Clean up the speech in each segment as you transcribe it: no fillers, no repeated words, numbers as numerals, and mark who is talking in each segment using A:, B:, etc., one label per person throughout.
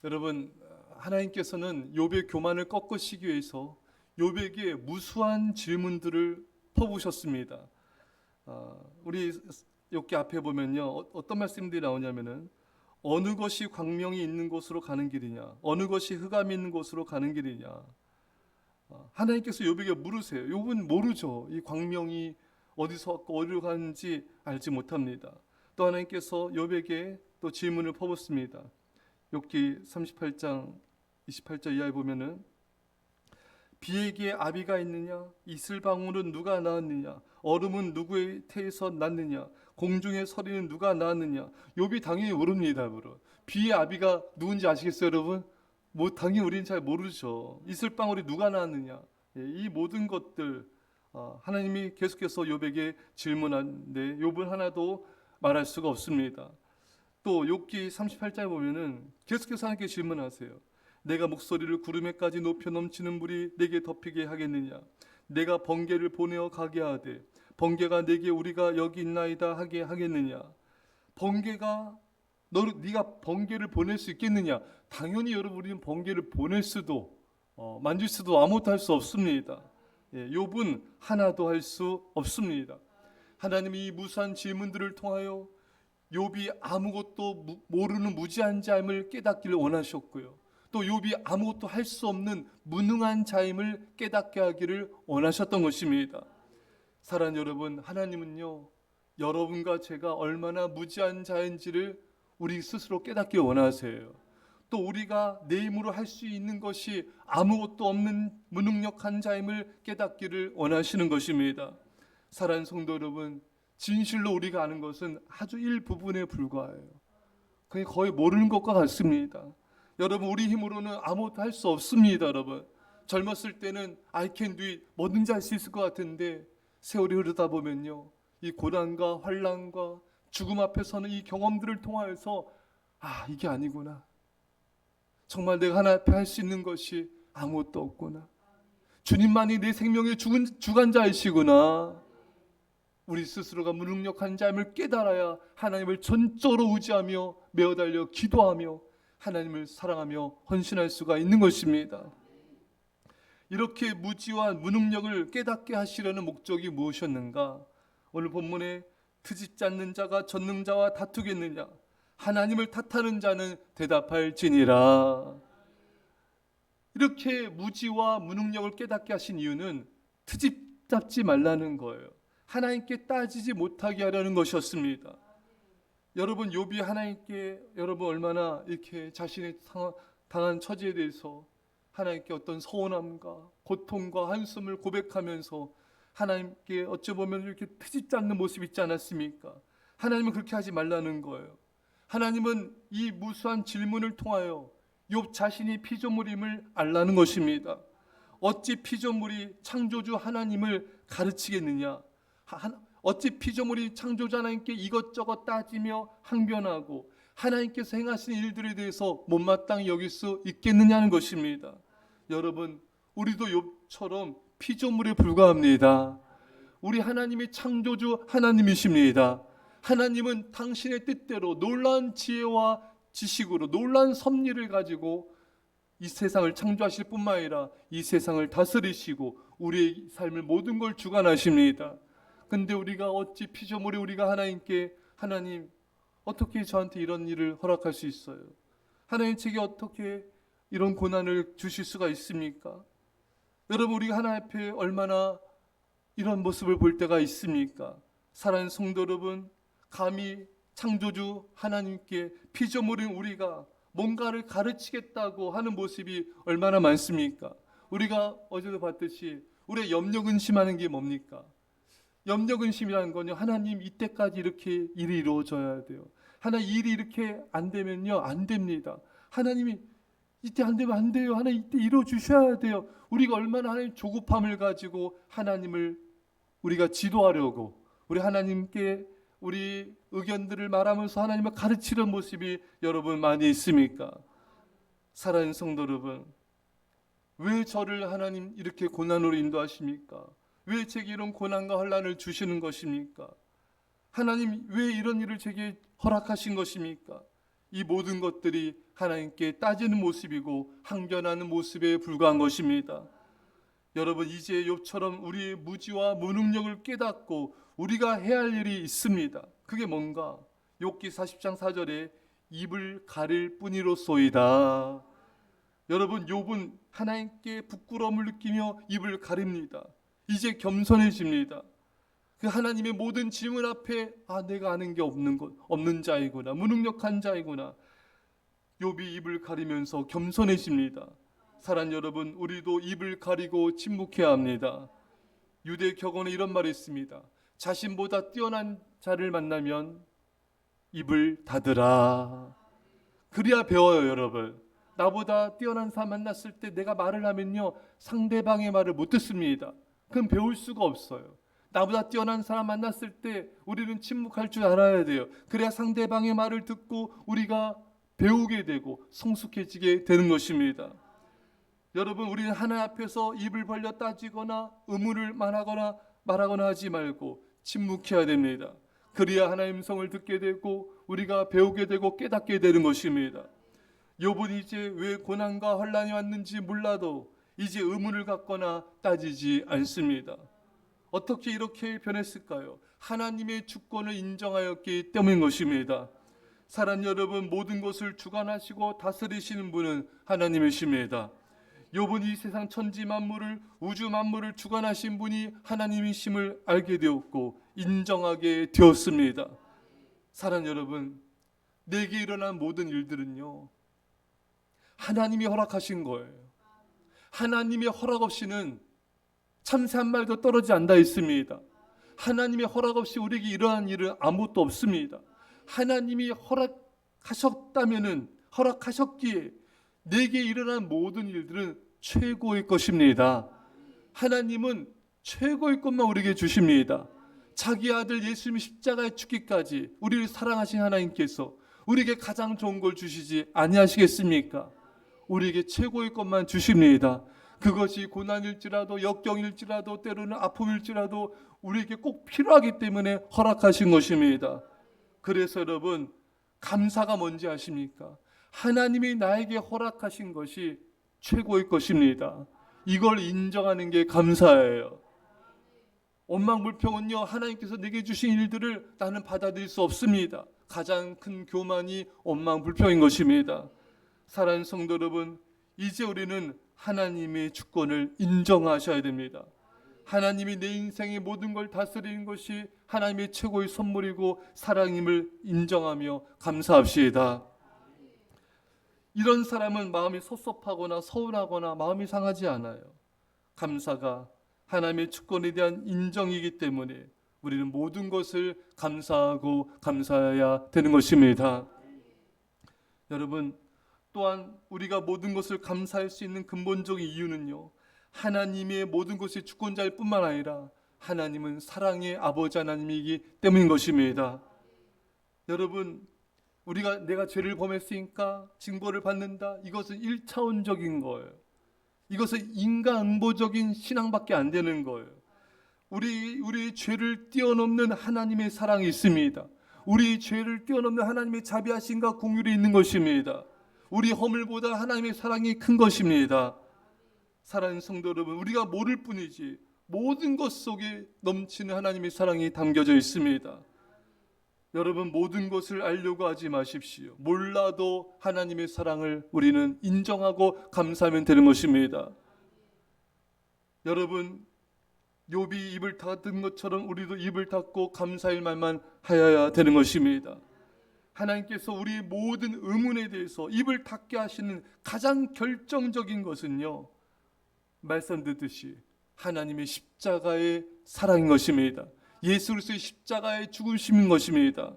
A: 여러분, 하나님께서는 욥의 교만을 꺾으시기 위해서 욥에게 무수한 질문들을 퍼부으셨습니다. 우리 욥기 앞에 보면요, 어떤 말씀들이 나오냐면은 어느 것이 광명이 있는 곳으로 가는 길이냐, 어느 것이 흑암이 있는 곳으로 가는 길이냐. 하나님께서 욥에게 물으세요. 욥은 모르죠. 이 광명이 어디서 왔고 어디로 가는지 알지 못합니다. 또 하나님께서 욥에게 또 질문을 퍼붓습니다. 욥기 38장 28절 이하에 보면은 비에게 아비가 있느냐, 이슬방울은 누가 낳았느냐, 얼음은 누구의 태에서 났느냐, 공중의 서리는 누가 낳았느냐. 욥이 당연히 모릅니다. 비의 아비가 누군지 아시겠어요, 여러분? 당연히 우리는 잘 모르죠. 이슬방울이 누가 낳았느냐. 이 모든 것들 하나님이 계속해서 욥에게 질문하는데 욥은 하나도 말할 수가 없습니다. 또 욥기 38장에 보면은 계속해서 하나님께 질문하세요. 내가 목소리를 구름에까지 높여 넘치는 물이 내게 덮이게 하겠느냐. 내가 번개를 보내어 가게 하되 번개가 내게 우리가 여기 있나이다 하게 하겠느냐. 번개가 네가 번개를 보낼 수 있겠느냐. 당연히 여러분, 우리는 번개를 보낼 수도 만질 수도 아무것도 할 수 없습니다. 욥은 하나도 할 수 없습니다. 하나님이 이 무수한 질문들을 통하여 욥이 아무것도 모르는 무지한 자임을 깨닫기를 원하셨고요. 또 욥이 아무것도 할 수 없는 무능한 자임을 깨닫게 하기를 원하셨던 것입니다. 사랑하는 여러분, 하나님은요, 여러분과 제가 얼마나 무지한 자인지를 우리 스스로 깨닫기 원하세요. 또 우리가 내 힘으로 할 수 있는 것이 아무것도 없는 무능력한 자임을 깨닫기를 원하시는 것입니다. 사랑하는 성도 여러분, 진실로 우리가 아는 것은 아주 일부분에 불과해요. 그게 거의 모르는 것과 같습니다. 여러분, 우리 힘으로는 아무것도 할 수 없습니다. 여러분, 젊었을 때는 I can do it, 뭐든지 할 수 있을 것 같은데 세월이 흐르다 보면요, 이 고난과 환난과 죽음 앞에서는 이 경험들을 통하여서 이게 아니구나. 정말 내가 하나 앞에 할 수 있는 것이 아무것도 없구나. 주님만이 내 생명의 주관자이시구나. 우리 스스로가 무능력한 자임을 깨달아야 하나님을 전적으로 의지하며 매어달려 기도하며 하나님을 사랑하며 헌신할 수가 있는 것입니다. 이렇게 무지와 무능력을 깨닫게 하시려는 목적이 무엇이었는가? 오늘 본문에 트집지 않는 자가 전능자와 다투겠느냐? 하나님을 탓하는 자는 대답할지니라. 이렇게 무지와 무능력을 깨닫게 하신 이유는 트집 잡지 말라는 거예요. 하나님께 따지지 못하게 하려는 것이었습니다. 여러분, 욥이 하나님께 여러분 얼마나 이렇게 자신의 당한 처지에 대해서 하나님께 어떤 서운함과 고통과 한숨을 고백하면서 하나님께 어찌 보면 이렇게 트집 않는 모습이 있지 않았습니까? 하나님은 그렇게 하지 말라는 거예요. 하나님은 이 무수한 질문을 통하여 욥 자신이 피조물임을 알라는 것입니다. 어찌 피조물이 창조주 하나님을 가르치겠느냐? 어찌 피조물이 창조주 하나님께 이것저것 따지며 항변하고 하나님께서 행하신 일들에 대해서 못마땅히 여길 수 있겠느냐는 것입니다. 여러분, 우리도 욥처럼 피조물에 불과합니다. 우리 하나님이 창조주 하나님이십니다. 하나님은 당신의 뜻대로 놀라운 지혜와 지식으로 놀라운 섭리를 가지고 이 세상을 창조하실 뿐만 아니라 이 세상을 다스리시고 우리의 삶을 모든 걸 주관하십니다. 근데 우리가 어찌 피조물이 우리가 하나님께 하나님 어떻게 저한테 이런 일을 허락할 수 있어요? 하나님 제게 어떻게 이런 고난을 주실 수가 있습니까? 여러분, 우리가 하나님 앞에 얼마나 이런 모습을 볼 때가 있습니까? 사랑하는 성도 여러분, 감히 창조주 하나님께 피조물인 우리가 뭔가를 가르치겠다고 하는 모습이 얼마나 많습니까? 우리가 어제도 봤듯이 우리의 염려 근심하는 게 뭡니까? 염려 근심이라는 건요, 하나님 이때까지 이렇게 일이 이루어져야 돼요. 하나님 일이 이렇게 안 되면요, 안 됩니다. 하나님이 이때 안 되면 안 돼요. 하나님 이때 이루어 주셔야 돼요. 우리가 얼마나 하나님 조급함을 가지고 하나님을 우리가 지도하려고 우리 하나님께 우리 의견들을 말하면서 하나님을 가르치는 모습이 여러분 많이 있습니까? 사랑하는 성도 여러분, 왜 저를 하나님 이렇게 고난으로 인도하십니까? 왜 제게 이런 고난과 환난을 주시는 것입니까? 하나님 왜 이런 일을 제게 허락하신 것입니까? 이 모든 것들이 하나님께 따지는 모습이고 항변하는 모습에 불과한 것입니다. 여러분, 이제 욥처럼 우리의 무지와 무능력을 깨닫고 우리가 해야 할 일이 있습니다. 그게 뭔가? 욥기 40장 4절에 입을 가릴 뿐이로소이다. 여러분, 욥은 하나님께 부끄러움을 느끼며 입을 가립니다. 이제 겸손해집니다. 그 하나님의 모든 질문 앞에 내가 아는 게 없는 자이구나, 무능력한 자이구나. 욥이 입을 가리면서 겸손해집니다. 사랑 여러분, 우리도 입을 가리고 침묵해야 합니다. 유대 격언에 이런 말이 있습니다. 자신보다 뛰어난 자를 만나면 입을 닫으라. 그래야 배워요, 여러분. 나보다 뛰어난 사람 만났을 때 내가 말을 하면요, 상대방의 말을 못 듣습니다. 그럼 배울 수가 없어요. 나보다 뛰어난 사람 만났을 때 우리는 침묵할 줄 알아야 돼요. 그래야 상대방의 말을 듣고 우리가 배우게 되고 성숙해지게 되는 것입니다. 여러분, 우리는 하나님 앞에서 입을 벌려 따지거나 의문을 말하거나 하지 말고 침묵해야 됩니다. 그래야 하나님의 음성을 듣게 되고 우리가 배우게 되고 깨닫게 되는 것입니다. 욥은 이제 왜 고난과 환난이 왔는지 몰라도 이제 의문을 갖거나 따지지 않습니다. 어떻게 이렇게 변했을까요? 하나님의 주권을 인정하였기 때문인 것입니다. 사랑 여러분, 모든 것을 주관하시고 다스리시는 분은 하나님이십니다. 욥은 이 세상 천지 만물을, 우주 만물을 주관하신 분이 하나님이심을 알게 되었고 인정하게 되었습니다. 사랑 여러분, 내게 일어난 모든 일들은요, 하나님이 허락하신 거예요. 하나님의 허락 없이는 참새 한 마리도 떨어지지 않다 있습니다. 하나님의 허락 없이 우리에게 일어난 일은 아무것도 없습니다. 하나님이 허락하셨기에 내게 일어난 모든 일들은 최고의 것입니다. 하나님은 최고의 것만 우리에게 주십니다. 자기 아들 예수님이 십자가에 죽기까지 우리를 사랑하신 하나님께서 우리에게 가장 좋은 걸 주시지 아니하시겠습니까? 우리에게 최고의 것만 주십니다. 그것이 고난일지라도 역경일지라도 때로는 아픔일지라도 우리에게 꼭 필요하기 때문에 허락하신 것입니다. 그래서 여러분, 감사가 뭔지 아십니까? 하나님이 나에게 허락하신 것이 최고의 것입니다. 이걸 인정하는 게 감사예요. 원망불평은요, 하나님께서 내게 주신 일들을 나는 받아들일 수 없습니다. 가장 큰 교만이 원망불평인 것입니다. 사랑하는 성도 여러분, 이제 우리는 하나님의 주권을 인정하셔야 됩니다. 하나님이 내 인생의 모든 걸 다스리는 것이 하나님의 최고의 선물이고 사랑임을 인정하며 감사합시다. 이런 사람은 마음이 섭섭하거나 서운하거나 마음이 상하지 않아요. 감사가 하나님의 주권에 대한 인정이기 때문에 우리는 모든 것을 감사하고 감사해야 되는 것입니다. 여러분, 또한 우리가 모든 것을 감사할 수 있는 근본적인 이유는요, 하나님의 모든 것의 주권자일 뿐만 아니라 하나님은 사랑의 아버지 하나님이기 때문인 것입니다. 여러분, 내가 죄를 범했으니까 징벌을 받는다, 이것은 1차원적인 거예요. 이것은 인간응보적인 신앙밖에 안 되는 거예요. 우리 죄를 뛰어넘는 하나님의 사랑이 있습니다. 우리 죄를 뛰어넘는 하나님의 자비하심과 긍휼이 있는 것입니다. 우리 허물보다 하나님의 사랑이 큰 것입니다. 사랑하는 성도 여러분, 우리가 모를 뿐이지 모든 것 속에 넘치는 하나님의 사랑이 담겨져 있습니다. 여러분, 모든 것을 알려고 하지 마십시오. 몰라도 하나님의 사랑을 우리는 인정하고 감사하면 되는 것입니다. 여러분, 욥이 입을 닫은 것처럼 우리도 입을 닫고 감사할 말만 하여야 되는 것입니다. 하나님께서 우리의 모든 의문에 대해서 입을 닫게 하시는 가장 결정적인 것은요, 말씀 듣듯이 하나님의 십자가의 사랑인 것입니다. 예수 그리스도의 십자가의 죽으심인 것입니다.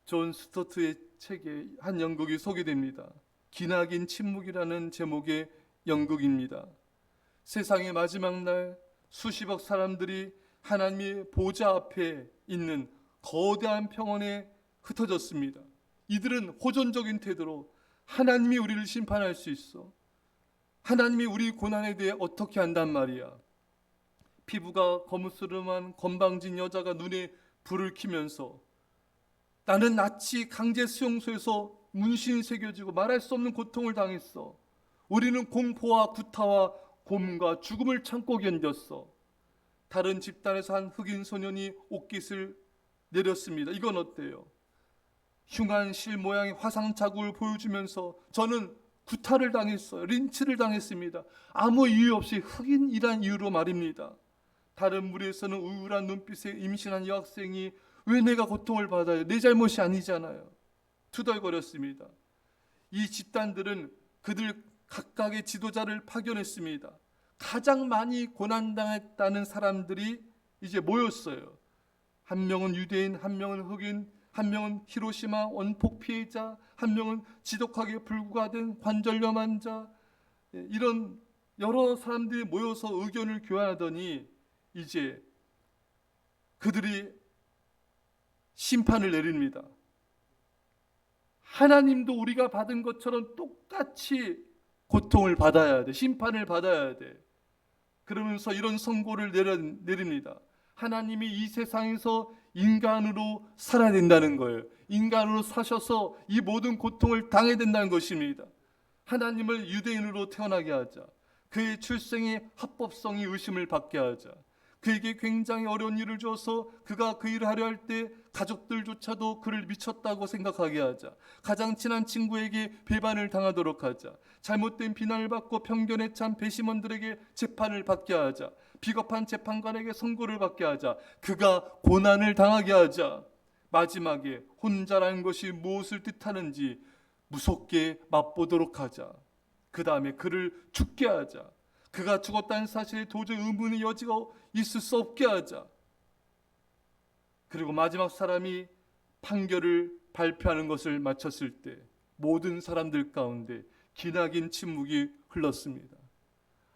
A: 존 스토트의 책에 한 연극이 소개됩니다. 기나긴 침묵이라는 제목의 연극입니다. 세상의 마지막 날 수십억 사람들이 하나님의 보좌 앞에 있는 거대한 평원에 흩어졌습니다. 이들은 호전적인 태도로 하나님이 우리를 심판할 수 있어, 하나님이 우리 고난에 대해 어떻게 한단 말이야, 피부가 거무스름한 건방진 여자가 눈에 불을 켜면서 나는 나치 강제 수용소에서 문신이 새겨지고 말할 수 없는 고통을 당했어. 우리는 공포와 구타와 곰과 죽음을 참고 견뎠어. 다른 집단에서 한 흑인 소년이 옷깃을 내렸습니다. 이건 어때요? 흉한 실 모양의 화상 자국을 보여주면서 저는 구타를 당했어요. 린치를 당했습니다. 아무 이유 없이 흑인이란 이유로 말입니다. 다른 무리에서는 우울한 눈빛에 임신한 여학생이 왜 내가 고통을 받아요? 내 잘못이 아니잖아요. 투덜거렸습니다. 이 집단들은 그들 각각의 지도자를 파견했습니다. 가장 많이 고난당했다는 사람들이 이제 모였어요. 한 명은 유대인, 한 명은 흑인, 한 명은 히로시마 원폭 피해자, 한 명은 지독하게 불구가된 관절염 환자, 이런 여러 사람들이 모여서 의견을 교환하더니 이제 그들이 심판을 내립니다. 하나님도 우리가 받은 것처럼 똑같이 고통을 받아야 돼. 심판을 받아야 돼. 그러면서 이런 선고를 내립니다. 하나님이 이 세상에서 인간으로 살아야 된다는 거예요. 인간으로 사셔서 이 모든 고통을 당해야 된다는 것입니다. 하나님을 유대인으로 태어나게 하자. 그의 출생의 합법성이 의심을 받게 하자. 그에게 굉장히 어려운 일을 줘서 그가 그 일을 하려 할 때 가족들조차도 그를 미쳤다고 생각하게 하자. 가장 친한 친구에게 배반을 당하도록 하자. 잘못된 비난을 받고 편견에 찬 배심원들에게 재판을 받게 하자. 비겁한 재판관에게 선고를 받게 하자. 그가 고난을 당하게 하자. 마지막에 혼자라는 것이 무엇을 뜻하는지 무섭게 맛보도록 하자. 그 다음에 그를 죽게 하자. 그가 죽었다는 사실에 도저히 의문의 여지가 있을 수 없게 하자. 그리고 마지막 사람이 판결을 발표하는 것을 마쳤을 때 모든 사람들 가운데 기나긴 침묵이 흘렀습니다.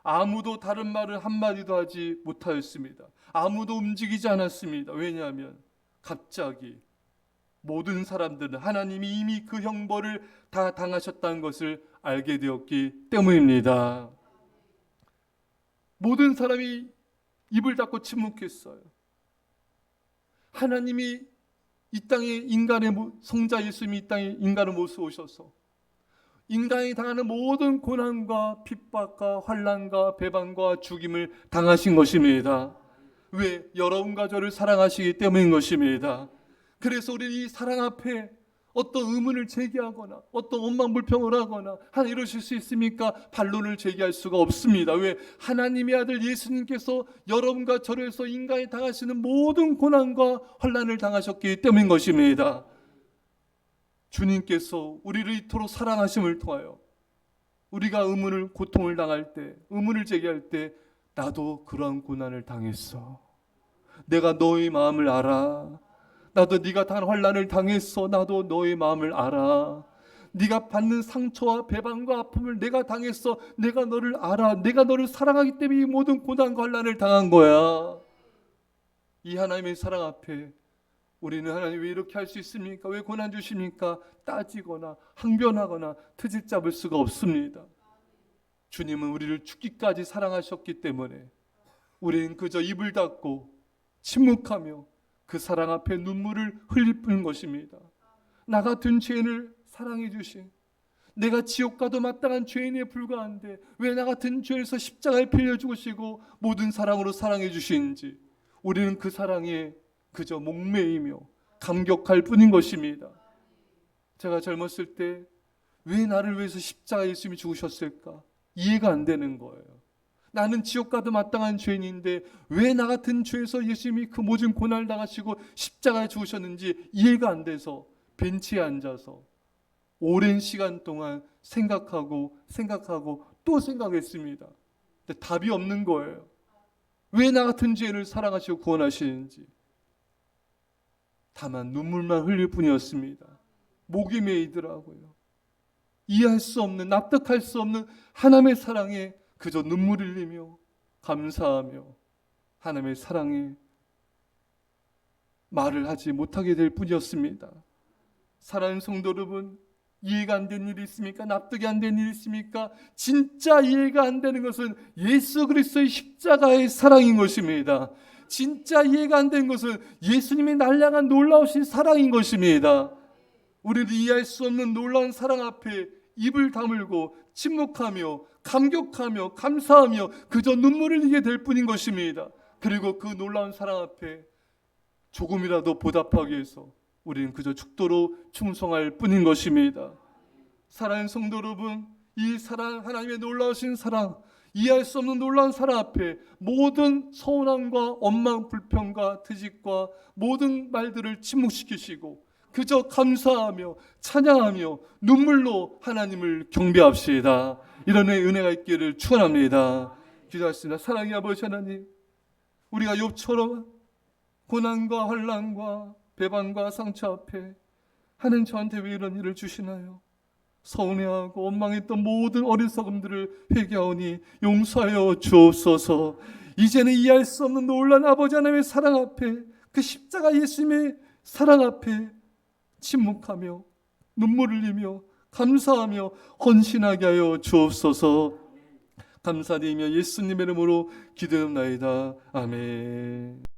A: 아무도 다른 말을 한마디도 하지 못하였습니다. 아무도 움직이지 않았습니다. 왜냐하면 갑자기 모든 사람들은 하나님이 이미 그 형벌을 다 당하셨다는 것을 알게 되었기 때문입니다. 모든 사람이 입을 닫고 침묵했어요. 하나님이 이 땅에 인간의 성자 예수님이 이 땅에 인간의 모습 오셔서 인간이 당하는 모든 고난과 핍박과 환난과 배반과 죽임을 당하신 것입니다. 왜? 여러분과 저를 사랑하시기 때문인 것입니다. 그래서 우리는 이 사랑 앞에 어떤 의문을 제기하거나 어떤 원망불평을 하거나 하나 이러실 수 있습니까? 반론을 제기할 수가 없습니다. 왜? 하나님의 아들 예수님께서 여러분과 저를 해서 인간이 당하시는 모든 고난과 환난을 당하셨기 때문인 것입니다. 주님께서 우리를 이토록 사랑하심을 통하여 우리가 의문을 고통을 당할 때 의문을 제기할 때 나도 그러한 고난을 당했어. 내가 너의 마음을 알아. 나도 네가 단 환난을 당했어. 나도 너의 마음을 알아. 네가 받는 상처와 배반과 아픔을 내가 당했어. 내가 너를 알아. 내가 너를 사랑하기 때문에 이 모든 고난과 환난을 당한 거야. 이 하나님의 사랑 앞에 우리는 하나님 왜 이렇게 할 수 있습니까? 왜 고난 주십니까? 따지거나 항변하거나 트집 잡을 수가 없습니다. 주님은 우리를 죽기까지 사랑하셨기 때문에 우리는 그저 입을 닫고 침묵하며 그 사랑 앞에 눈물을 흘릴 뿐인 것입니다. 나 같은 죄인을 사랑해 주신, 내가 지옥 가도 마땅한 죄인에 불과한데 왜 나 같은 죄인에서 십자가에 빌려 죽으시고 모든 사랑으로 사랑해 주시는지 우리는 그 사랑에 그저 목매이며 감격할 뿐인 것입니다. 제가 젊었을 때 왜 나를 위해서 십자가에 예수님이 죽으셨을까? 이해가 안 되는 거예요. 나는 지옥 가도 마땅한 죄인인데 왜 나 같은 죄에서 예수님이 그 모든 고난을 당하시고 십자가에 죽으셨는지 이해가 안 돼서 벤치에 앉아서 오랜 시간 동안 생각하고 또 생각했습니다. 근데 답이 없는 거예요. 왜 나 같은 죄인을 사랑하시고 구원하시는지. 다만 눈물만 흘릴 뿐이었습니다. 목이 메이더라고요. 이해할 수 없는, 납득할 수 없는 하나님의 사랑에 그저 눈물 흘리며 감사하며 하나님의 사랑에 말을 하지 못하게 될 뿐이었습니다. 사랑하는 성도 여러분, 이해가 안 되는 일이 있습니까? 납득이 안 되는 일이 있습니까? 진짜 이해가 안 되는 것은 예수 그리스도의 십자가의 사랑인 것입니다. 진짜 이해가 안 된 것은 예수님이 날 향한 놀라우신 사랑인 것입니다. 우리를 이해할 수 없는 놀라운 사랑 앞에 입을 다물고 침묵하며 감격하며 감사하며 그저 눈물을 흘리게 될 뿐인 것입니다. 그리고 그 놀라운 사랑 앞에 조금이라도 보답하기 위해서 우리는 그저 죽도록 충성할 뿐인 것입니다. 사랑하는 성도 여러분, 이 사랑, 하나님의 놀라우신 사랑, 이해할 수 없는 놀라운 사랑 앞에 모든 서운함과 원망, 불평과 트집과 모든 말들을 침묵시키시고 그저 감사하며 찬양하며 눈물로 하나님을 경배합시다. 이런 은혜가 있기를 축원합니다. 기도하겠습니다. 사랑의 아버지 하나님, 우리가 욥처럼 고난과 환난과 배반과 상처 앞에 하나님 저한테 왜 이런 일을 주시나요? 서운해하고 원망했던 모든 어리석음들을 회개하오니 용서하여 주옵소서. 이제는 이해할 수 없는 놀라운 아버지 하나님의 사랑 앞에, 그 십자가 예수님의 사랑 앞에 침묵하며 눈물을 흘리며 감사하며 헌신하게 하여 주옵소서. 감사드리며 예수님의 이름으로 기도합나이다. 아멘.